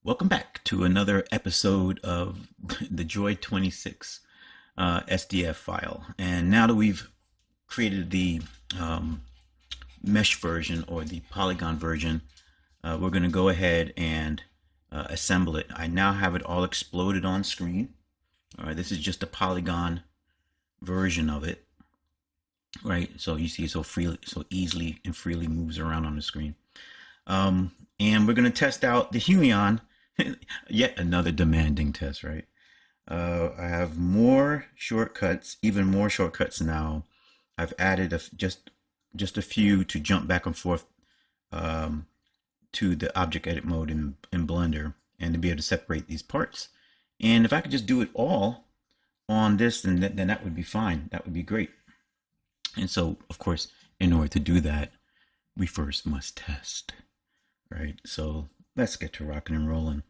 Welcome back to another episode of the Droid-26 SDF file. And now that we've created the um, mesh version or the polygon version, we're going to go ahead and assemble it. I now have it all exploded on screen. All right, this is just a polygon version of it, right? So you see it so freely, so easily and freely moves around on the screen. And we're going to test out the Huion. Yet another demanding test, right? I have more shortcuts, even more shortcuts now. I've added just a few to jump back and forth um, to the object edit mode in Blender and to be able to separate these parts. And if I could just do it all on this, then that would be fine. That would be great. And so, of course, in order to do that, we first must test, right? So let's get to rocking and rolling.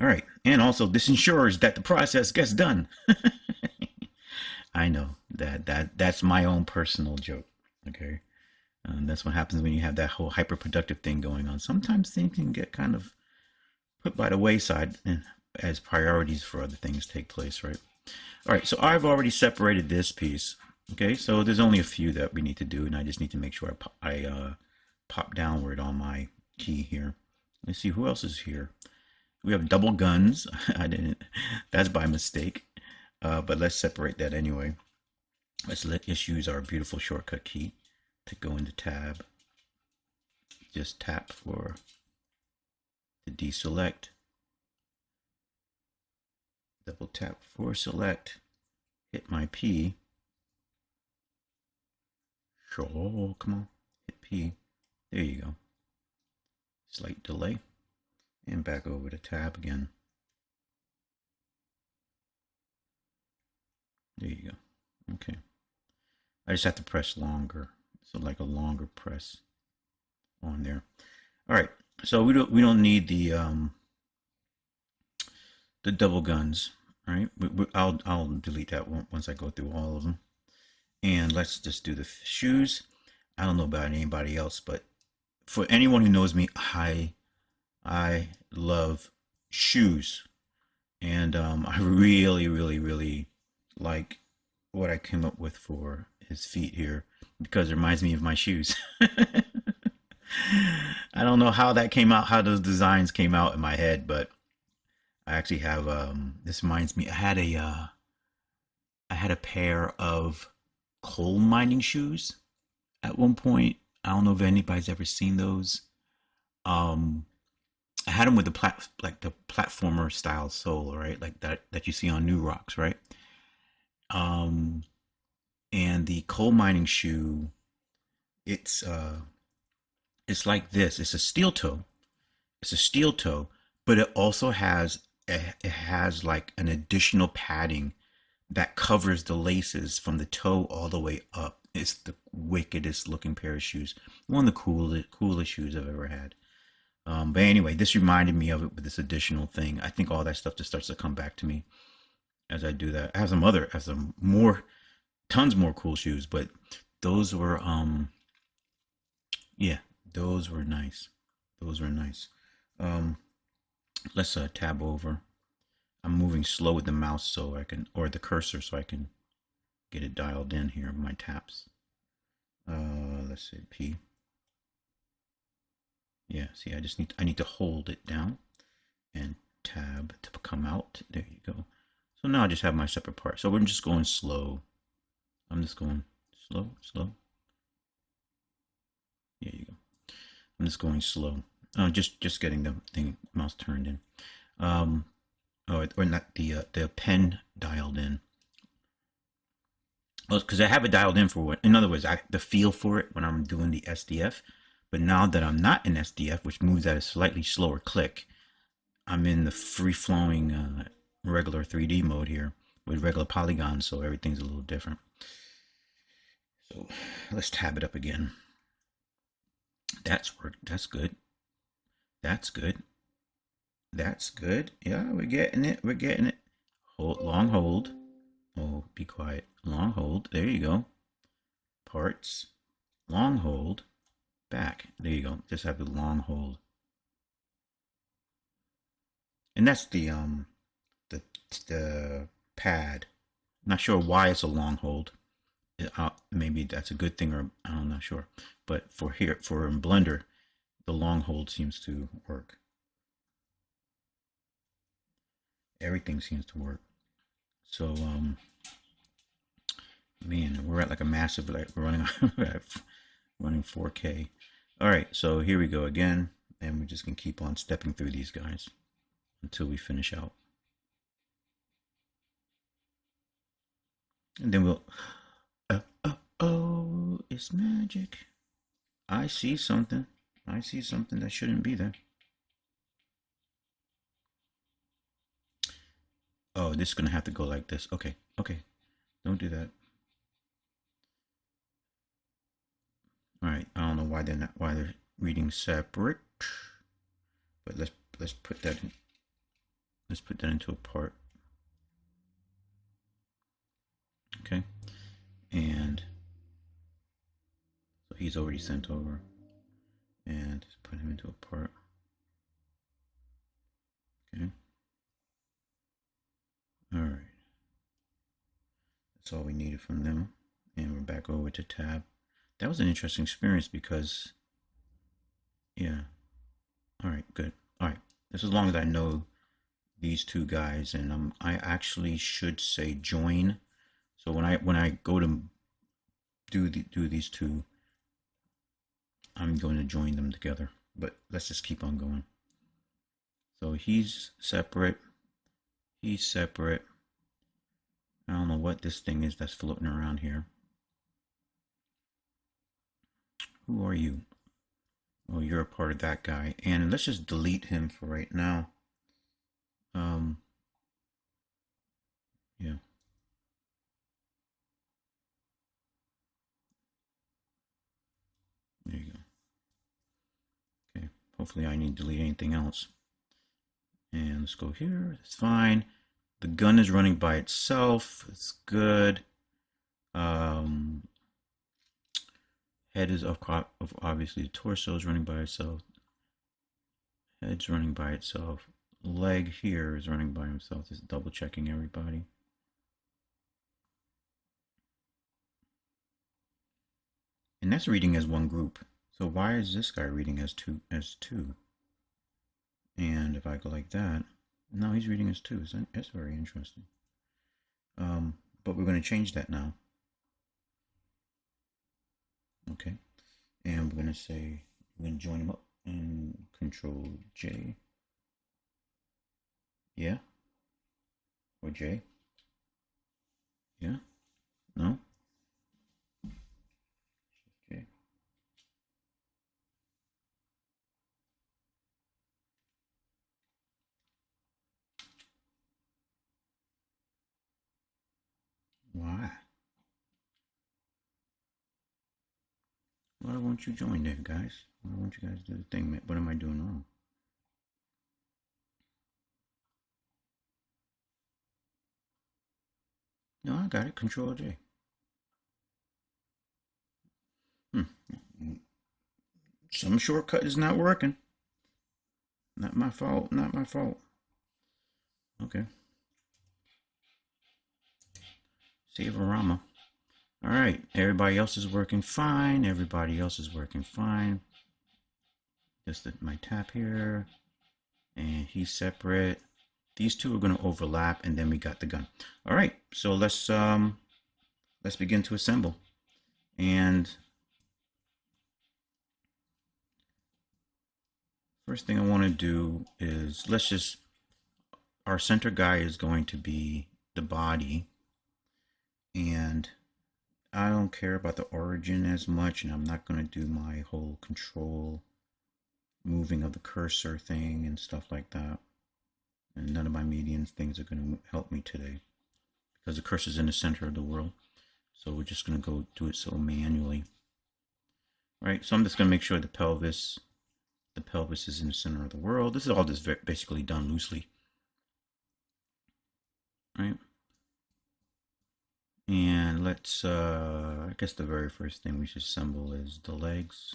All right, and also this ensures that the process gets done. I know that's my own personal joke. Okay, that's what happens when you have that whole hyper-productive thing going on. Sometimes things can get kind of put by the wayside as priorities for other things take place, right? All right, so I've already separated this piece. Okay, so there's only a few that we need to do, and I just need to make sure I pop downward on my key here. Let's see who else is here. We have double guns. I didn't. That's by mistake. But let's separate that anyway. Let's use our beautiful shortcut key to go into tab. Just tap to deselect. Double tap for select. Hit my P. Sure, come on. Hit P. There you go. Slight delay. And back over to tab again. There you go. Okay. I just have to press longer. So like a longer press on there. All right. So we don't need the double guns. All right. I'll delete that once I go through all of them. And let's just do the shoes. I don't know about anybody else, but for anyone who knows me, I love shoes, and I really like what I came up with for his feet here because it reminds me of my shoes. I don't know how that came out, how those designs came out in my head, but I actually have this reminds me. I had a pair of coal mining shoes at one point. I don't know if anybody's ever seen those. Um, I had them with like the platformer style sole, right? Like that you see on New Rocks, right? Um, and the coal mining shoe, it's uh, it's like this. It's a steel toe. It's a steel toe, but it also has like an additional padding that covers the laces from the toe all the way up. It's the wickedest looking pair of shoes. One of the coolest shoes I've ever had. But anyway, this reminded me of it with this additional thing. I think all that stuff just starts to come back to me as I do that. I have some more, tons more cool shoes, but those were, yeah, those were nice. Those were nice. Um, let's tab over. I'm moving slow with the mouse so I can, or the cursor so I can get it dialed in here with my taps. Let's say P. Yeah, see, I need to hold it down and tab to come out. There you go. So now I just have my separate part. So we're just going slow. I'm just going slow, slow. There you go. I'm just going slow. Just getting the thing mouse turned in. Um, or not the pen dialed in. Well, because I have it dialed in for what, in other words, the feel for it when I'm doing the SDF. But now that I'm not in SDF, which moves at a slightly slower click, I'm in the free-flowing regular 3D mode here with regular polygons, so everything's a little different. So let's tab it up again. That's worked. That's good. That's good. That's good. Yeah, we're getting it. We're getting it. Hold, long hold. Oh, be quiet. Long hold. There you go. Parts. Long hold. Back. There you go. Just have the long hold. And that's the the pad. I'm not sure why it's a long hold. Maybe that's a good thing, or I'm not sure. But for here, for in Blender, the long hold seems to work. Everything seems to work. So man, we're at like a massive, like we're running running 4K. All right, so here we go again, and we're just gonna keep on stepping through these guys until we finish out, and then we'll. Oh, it's magic. I see something. I see something that shouldn't be there. Oh, this is gonna have to go like this. Okay, okay. Don't do that. All right. I don't know why they're reading separate, but let's put that in. Let's put that into a part. Okay. And so he's already sent over, and just put him into a part. Okay. All right. That's all we needed from them, and we're back over to tab. That was an interesting experience because, yeah. All right, good. All right. Just as long as I know these two guys, and I actually should say join. So when I go to do these two, I'm going to join them together. But let's just keep on going. So he's separate. He's separate. I don't know what this thing is that's floating around here. Who are you? Oh, you're a part of that guy. And let's just delete him for right now. Yeah. There you go. Okay. Hopefully I need to delete anything else. And let's go here. It's fine. The gun is running by itself. It's good. Head is obviously the torso is running by itself. Head's running by itself. Leg here is running by himself. Just double checking everybody. And that's reading as one group. So why is this guy reading as two? And if I go like that, no, he's reading as two. So that's very interesting. But we're going to change that now. Okay. And we're going to say, we're going to join them up and Control J. Yeah. Or J. Yeah. No. J. Why? Why won't you join there, guys? Why won't you guys do the thing? What am I doing wrong? No, I got it. Control J. Some shortcut is not working. Not my fault. Not my fault. Okay. Save-a-rama. All right. Everybody else is working fine. Everybody else is working fine. Just my tap here. And he's separate. These two are going to overlap, and then we got the gun. All right. So let's begin to assemble. And first thing I want to do is our center guy is going to be the body, and I don't care about the origin as much, and I'm not going to do my whole control moving of the cursor thing and stuff like that. And none of my median things are going to help me today because the cursor's in the center of the world. So we're just going to go do it so manually. All right, so I'm just going to make sure the pelvis is in the center of the world. This is all just basically done loosely. All right. And let's, I guess the very first thing we should assemble is the legs.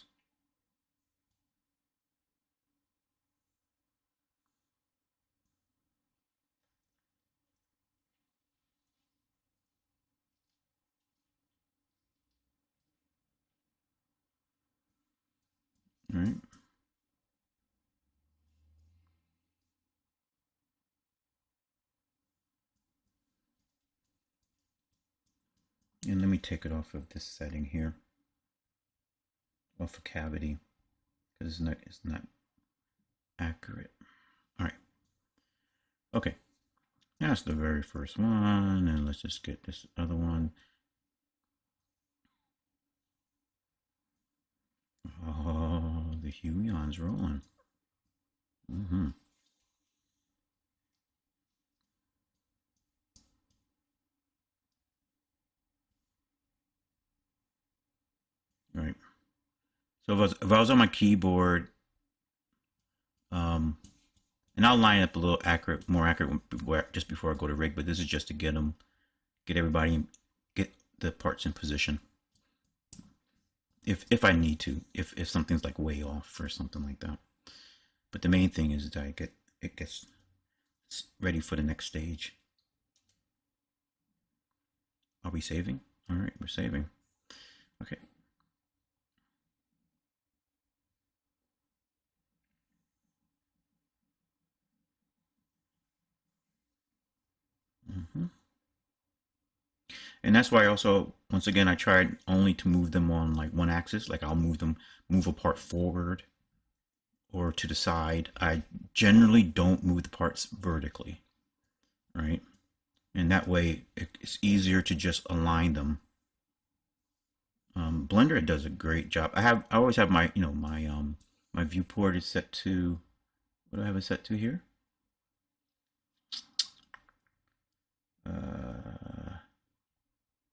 And let me take it off of this setting here, off of cavity, because it's not accurate. All right. Okay. That's the very first one, and let's just get this other one. Oh, the Huion's rolling. Mm-hmm. Right. So if I was on my keyboard, um, and I'll line up a little accurate, more accurate just before I go to rig, but this is just to get everybody, get the parts in position. If I need to, if something's like way off or something like that. But the main thing is that it gets ready for the next stage. Are we saving? All right, we're saving. Okay. Mm-hmm. And that's why also, once again, I tried only to move them on like one axis. Like I'll move a part forward or to the side. I generally don't move the parts vertically, right? And that way it's easier to just align them. Blender does a great job. I always have my, my viewport is set to, what do I have it set to here?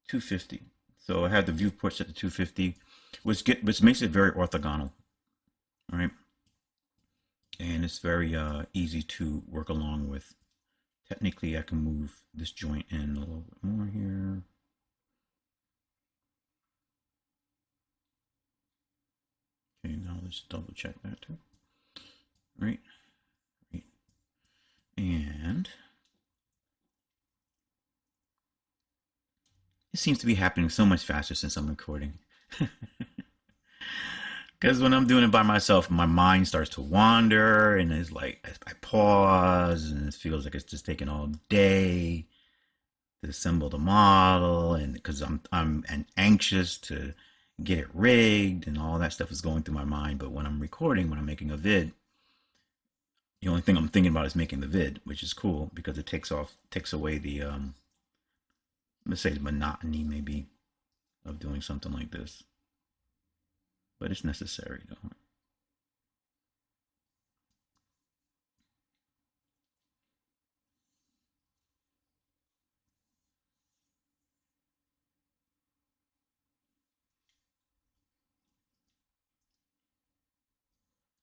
250. So I have the viewport set to 250, which makes it very orthogonal, right? And it's very easy to work along with. Technically, I can move this joint in a little bit more here. Okay, now let's double check that too. Right. And it seems to be happening so much faster since I'm recording. Because when I'm doing it by myself, my mind starts to wander, and it's like I pause, and it feels like it's just taking all day to assemble the model, and because I'm anxious to get it rigged, and all that stuff is going through my mind. But when I'm recording, when I'm making a vid, the only thing I'm thinking about is making the vid, which is cool because it takes away the let's say the monotony maybe of doing something like this. But it's necessary though.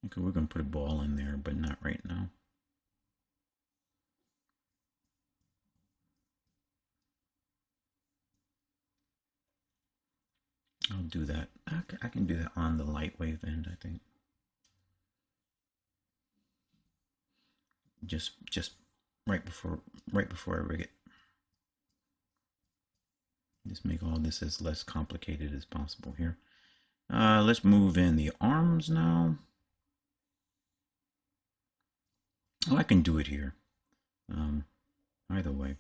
Okay, we're gonna put a ball in there, but not right now. I'll do that. I can do that on the light wave end, I think. Just right before I rig it. Just make all this as less complicated as possible here. Let's move in the arms now. Oh, I can do it here. Either way.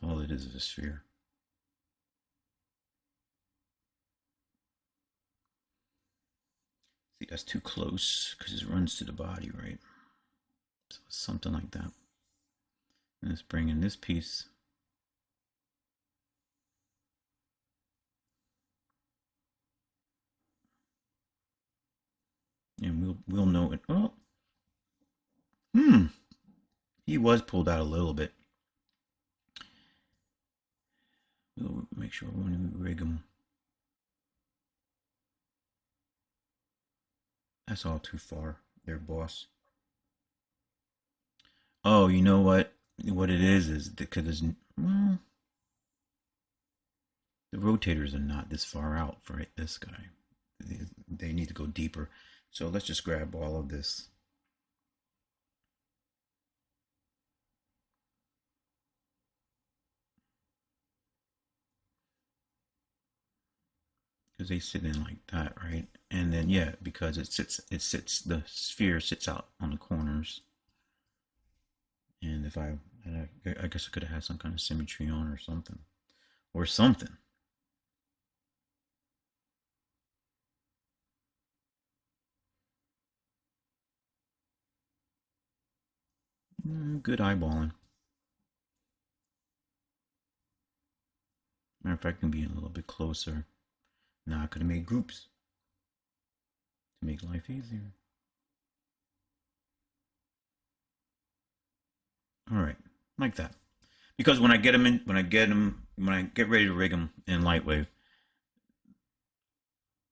All it is a sphere. See, that's too close because it runs to the body, right? So something like that. And let's bring in this piece. And we'll know it. Oh, he was pulled out a little bit. We'll make sure when we rig him. That's all too far there, boss. Oh, you know what? What it is because well, the rotators are not this far out for this guy. They need to go deeper. So let's just grab all of this. Because they sit in like that, right? And then yeah, because the sphere sits out on the corners. And if I And I guess I could have had some kind of symmetry on or something. Or something. Good eyeballing. Matter of fact, I can be a little bit closer. Now I could have made groups to make life easier. All right, like that. Because when I get them in, when I get ready to rig them in Lightwave,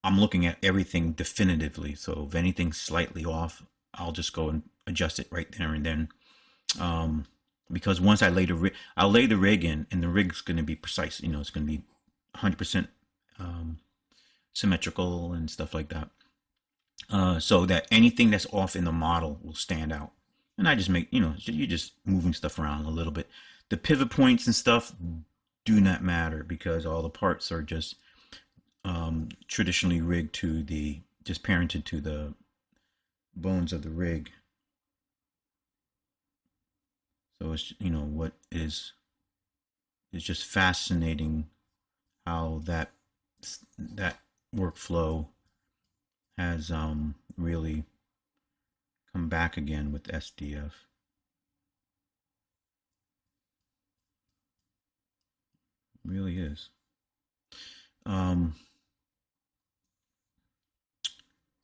I'm looking at everything definitively. So if anything's slightly off, I'll just go and adjust it right there and then. Um, because once I lay the rig, I'll lay the rig in, and the rig's going to be precise. You know, it's going to be 100% um, symmetrical and stuff like that. So that anything that's off in the model will stand out. And I just make, you know, you're just moving stuff around a little bit. The pivot points and stuff do not matter because all the parts are just traditionally rigged to just parented to the bones of the rig. So it's, you know, what is just fascinating how that workflow has really come back again with SDF. Really is. Um,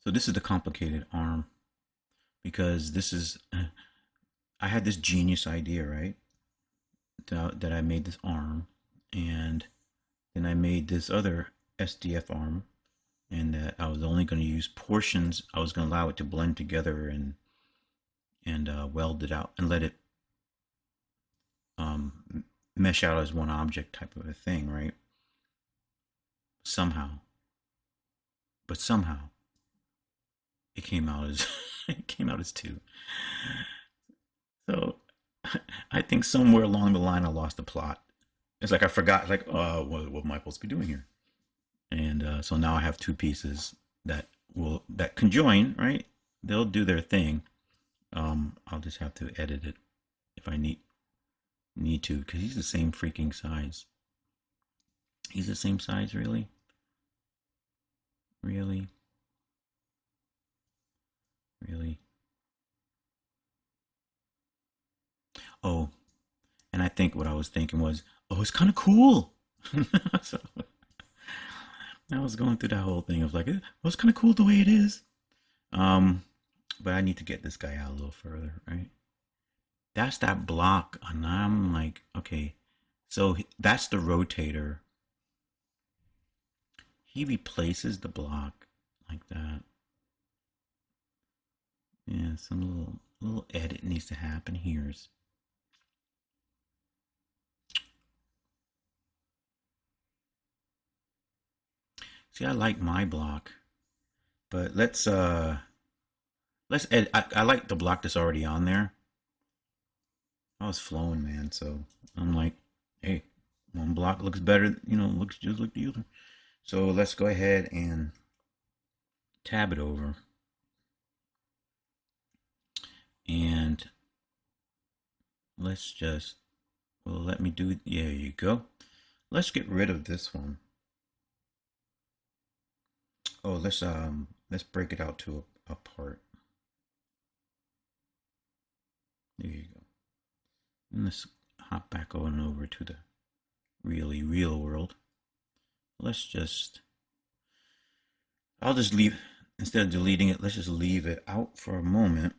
so this is the complicated arm because this is I had this genius idea, right? That I made this arm, and then I made this other SDF arm, and that I was only going to use portions. I was going to allow it to blend together and weld it out and let it mesh out as one object type of a thing, right? Somehow, but somehow it came out as it came out as two. So I think somewhere along the line I lost the plot. It's like I forgot, like, what am I supposed to be doing here? And so now I have two pieces that conjoin, right? They'll do their thing. I'll just have to edit it if I need to, because he's the same freaking size. He's the same size, really, really, really. Oh, and I think what I was thinking was, oh, it's kind of cool. So I was going through that whole thing of like, oh, it's kind of cool the way it is. Um, but I need to get this guy out a little further, right? That's that block, and I'm like, okay, so that's the rotator. He replaces the block like that. Yeah, some little edit needs to happen here. See, I like my block, but let's edit. I like the block that's already on there. I was flowing, man. So I'm like, hey, one block looks better, you know, looks just like the other. So let's go ahead and tab it over. And let's just, well, let me do it. Yeah, there you go. Let's get rid of this one. Oh, let's break it out to a part. There you go. And let's hop back on over to the really real world. Let's just, I'll just leave, instead of deleting it, let's just leave it out for a moment.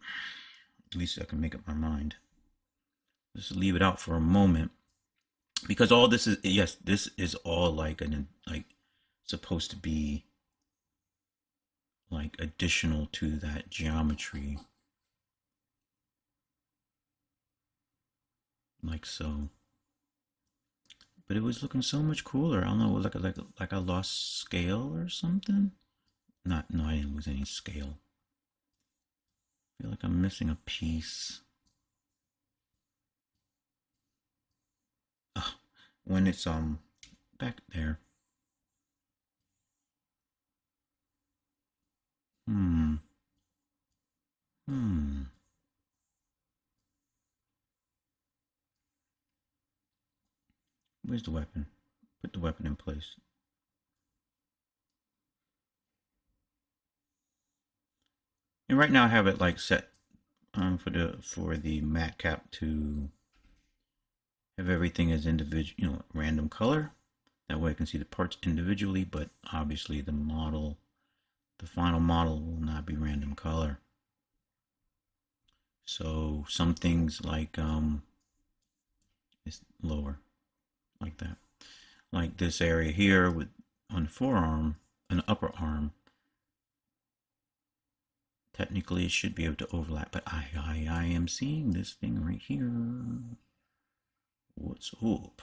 At least I can make up my mind. Just leave it out for a moment. Because all this is, yes, this is all like supposed to be like additional to that geometry, like so. But it was looking so much cooler. I don't know, like I lost scale or something. Not, no, I didn't lose any scale. I feel like I'm missing a piece. Oh, when it's back there. Hmm. Hmm. Where's the weapon? Put the weapon in place. And right now I have it like set for the matte cap to have everything as individual, random color. That way I can see the parts individually, but obviously the final model will not be random color. So some things like it's lower, like that. Like this area here on the forearm, an upper arm, technically it should be able to overlap, but I am seeing this thing right here. What's up?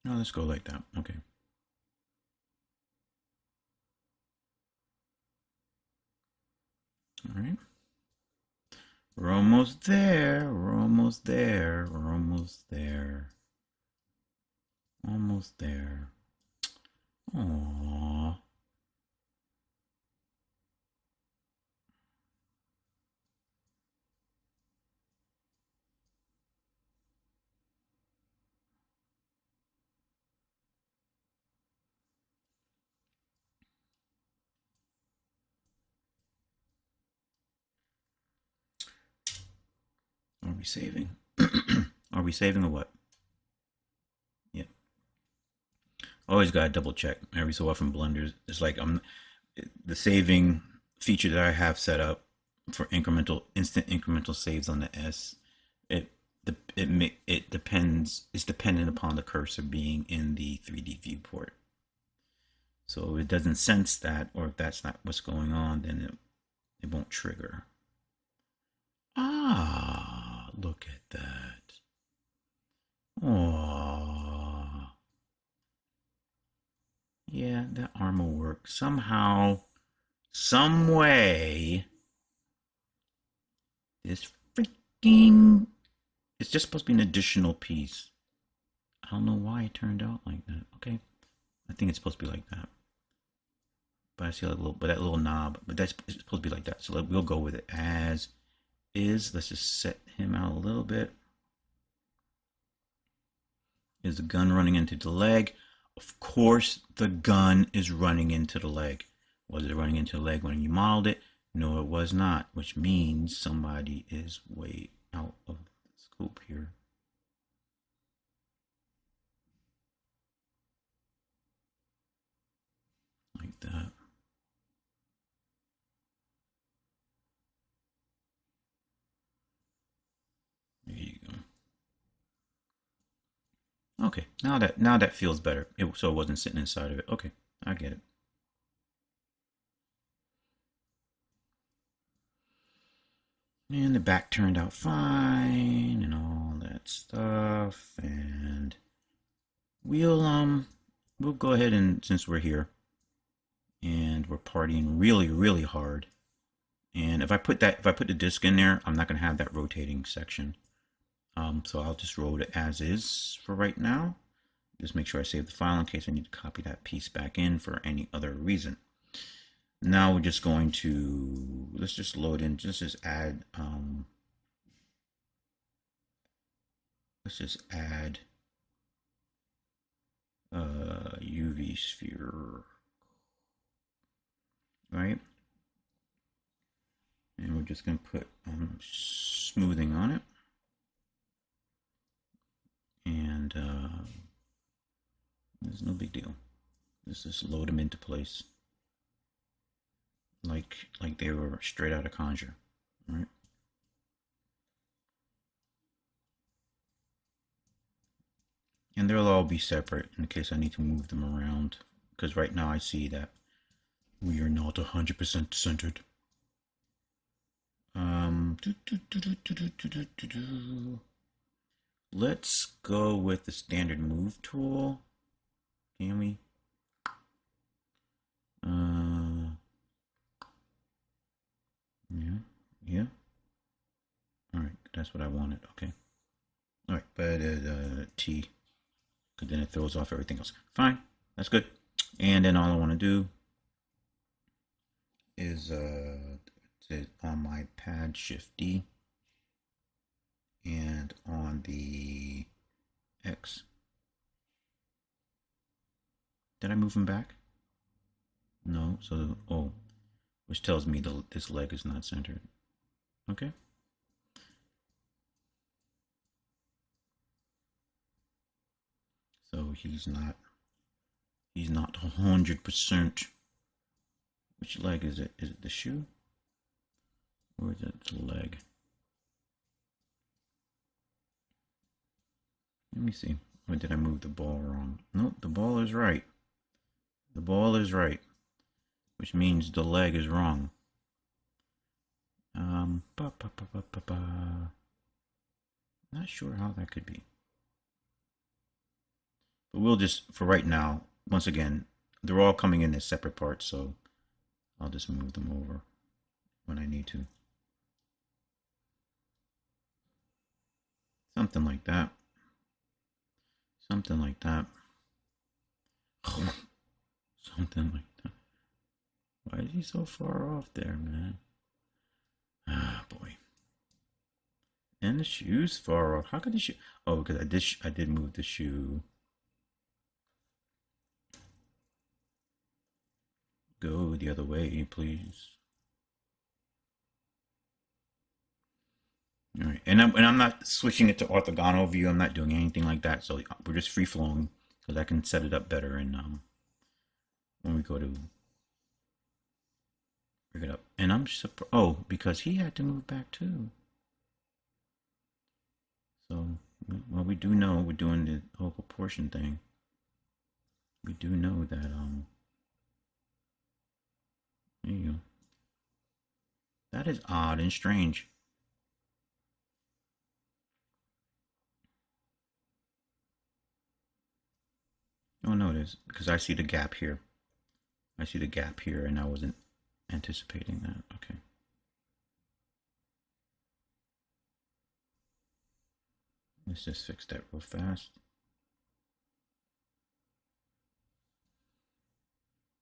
Oh, let's go like that. Okay. All right. We're almost there. We're almost there. We're almost there. Almost there. Aww. Are we saving? Are we saving or what? Yeah. Always gotta double check. Every so often blunders. It's like the saving feature that I have set up for instant incremental saves on the S. It depends. It's dependent upon the cursor being in the 3D viewport. So if it doesn't sense that, or if that's not what's going on, then it won't trigger. Ah, look at that. Oh, yeah, that arm will work somehow, some way. This freaking, it's just supposed to be an additional piece. I don't know why it turned out like that. Okay, I think it's supposed to be like that. But I see that little knob. But that's it's supposed to be like that. So we'll go with it as is. Let's just set him out a little bit. Is the gun running into the leg? Of course, the gun is running into the leg. Was it running into the leg when you modeled it? No, it was not. Which means somebody is way out of the scope here. Like that. There you go. Okay, now that feels better. So it wasn't sitting inside of it. Okay, I get it. And the back turned out fine and all that stuff. And we'll go ahead and since we're here and we're partying really, really hard. And if I put the disc in there, I'm not gonna have that rotating section. So I'll just roll it as is for right now. Just make sure I save the file in case I need to copy that piece back in for any other reason. Now we're just going to, let's just load in, just add, let's just add UV sphere, right? And we're just going to put smoothing on it. And there's no big deal. Let's just load them into place. Like they were straight out of Conjure, right? And they'll all be separate in case I need to move them around. Because right now I see that we are not 100% centered. Let's go with the standard move tool. Can we? Yeah. All right, that's what I wanted. Okay. right, but T, because then it throws off everything else. Fine, that's good. And then all I want to do is on my pad Shift D, and on the X. Did I move him back? No. So which tells me this leg is not centered. Okay. So he's not 100%. Which leg is it? Is it the shoe? Or is it the leg? Let me see. Or did I move the ball wrong? Nope, the ball is right. The ball is right. Which means the leg is wrong. Not sure how that could be. But we'll just, for right now, once again, they're all coming in as separate parts, so I'll just move them over when I need to. Something like that. Something like that. Something like that. Why is he so far off there, man? Ah, boy. And the shoe's far off. How could the shoe? Oh, because I did move the shoe. Go the other way, please. All right, and I'm not switching it to orthogonal view. I'm not doing anything like that. So we're just free flowing because I can set it up better. And when we go to bring it up, and I'm surprised. Oh, because he had to move back too. So, well, we do know we're doing the whole proportion thing. We do know that there you go. That is odd and strange. Oh no, it is because I see the gap here. I see the gap here, and I wasn't anticipating that. Okay. Let's just fix that real fast.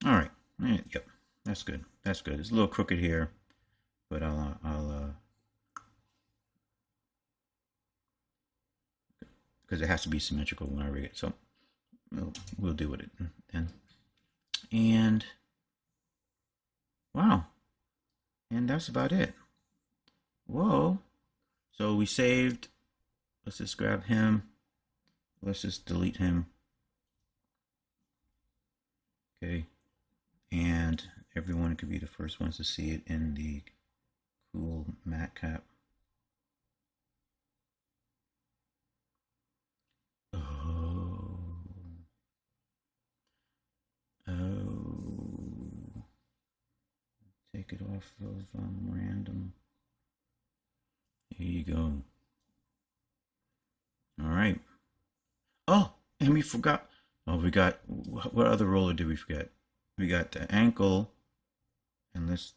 All right. Yep. That's good. That's good. It's a little crooked here, but I'll because it has to be symmetrical when I rig it. So we'll deal with it then. And wow. And that's about it. Whoa. So we saved. Let's just grab him. Let's just delete him. Okay. And everyone could be the first ones to see it in the cool mat cap. Oh. Take it off of random. Here you go. All right. Oh, and we forgot. Oh, we got, what other roller did we forget? We got the ankle, and let's,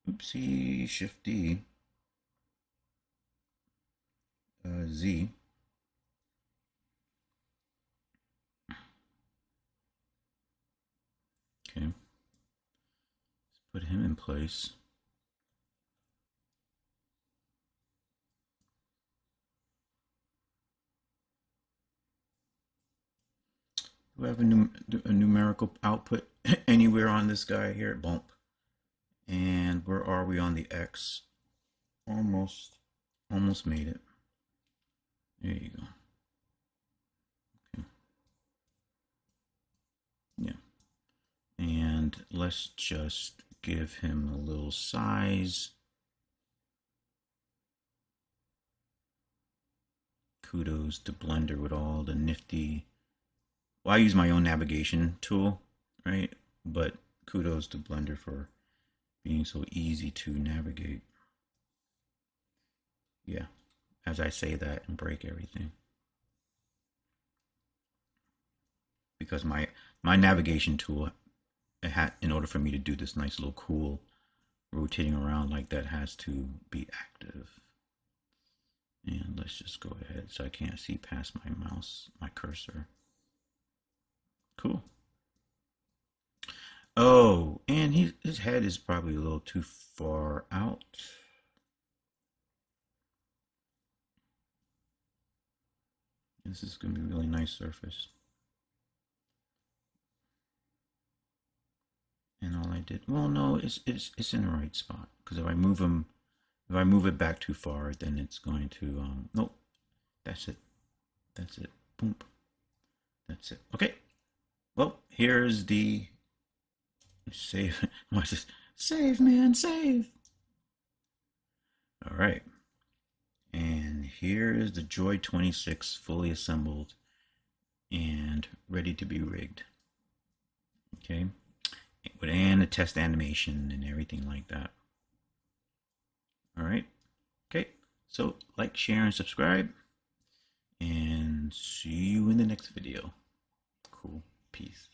oopsie, Shift D, Z. Okay. Let's put him in place. Do we have a numerical output anywhere on this guy here? Bump. And where are we on the X? Almost made it. There you go. Okay. Yeah. And let's just give him a little size. Kudos to Blender with all the nifty. Well, I use my own navigation tool, right? But kudos to Blender for being so easy to navigate. Yeah, as I say that and break everything. Because my navigation tool, in order for me to do this nice little cool rotating around like that, has to be active. And let's just go ahead so I can't see past my mouse, my cursor. Cool. Oh, and his head is probably a little too far out. This is going to be a really nice surface. And all I did, well, no, it's in the right spot. Because if I move him, if I move it back too far, then it's going to, nope, that's it. That's it. Boom. That's it. Okay. Well, here's the save. Watch this. Save, man, save. All right. And here is the Droid-26 fully assembled and ready to be rigged. Okay. And the test animation and everything like that. All right. Okay. So like, share, and subscribe. And see you in the next video. Cool. Peace.